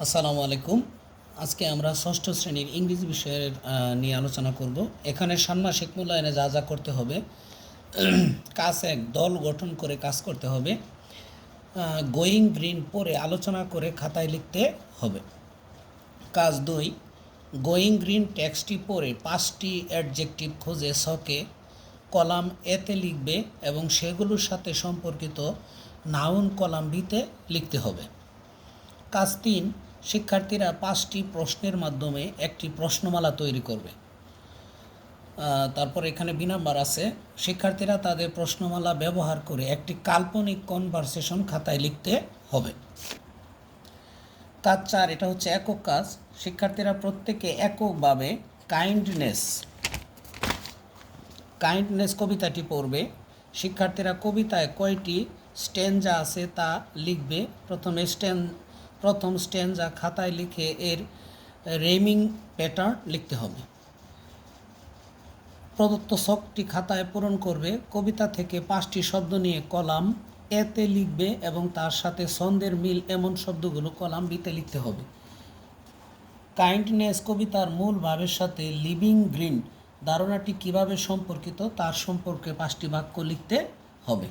আসসালামু আলাইকুম। আজকে আমরা ষষ্ঠ শ্রেণীর ইংরেজি বিষয়ের নিয়ে আলোচনা করব। এখানে ষান্মাসিক মূল্যায়নে যা যা করতে হবে: কাজ 1, দল গঠন করে কাজ করতে হবে। গোয়িং গ্রিন পড়ে আলোচনা করে খাতায় লিখতে হবে। কাজ 2, গোয়িং গ্রিন টেক্সটটি পড়ে 5টি অ্যাডজেক্টিভ খুঁজে ছকে কলাম এতে লিখবে এবং সেগুলোর সাথে সম্পর্কিত নাউন কলাম বিতে লিখতে হবে। কাজ 3, শিক্ষার্থীরা 5টি প্রশ্নের মাধ্যমে একটি প্রশ্নমালা তৈরি করবে। তারপর এখানে বি নাম্বার আছে, শিক্ষার্থীরা তাদের প্রশ্নমালা ব্যবহার করে একটি কাল্পনিক কনভারসেশন খাতায় লিখতে হবে। কাজ 4, এটা হচ্ছে একক কাজ। শিক্ষার্থীরা প্রত্যেকে এককভাবে কাইন্ডনেস কবিতাটি পড়বে। শিক্ষার্থীরা কবিতায় কয়টি স্ট্যাঞ্জা আছে তা লিখবে। প্রথম স্ট্যাঞ্জা খাতায় লিখে এর রেমিং প্যাটার্ন লিখতে হবে। প্রদত্ত ছকটি খাতায় পূরণ করবে। কবিতা থেকে 5টি শব্দ নিয়ে কলাম এতে লিখবে এবং তার সাথে ছন্দের মিল এমন শব্দগুলো কলাম বিতে লিখতে হবে। কাইন্ডনেস কবিতার মূল ভাবের সাথে লিভিং গ্রিন ধারণাটি কিভাবে সম্পর্কিত তার সম্পর্কে 5টি বাক্য লিখতে হবে।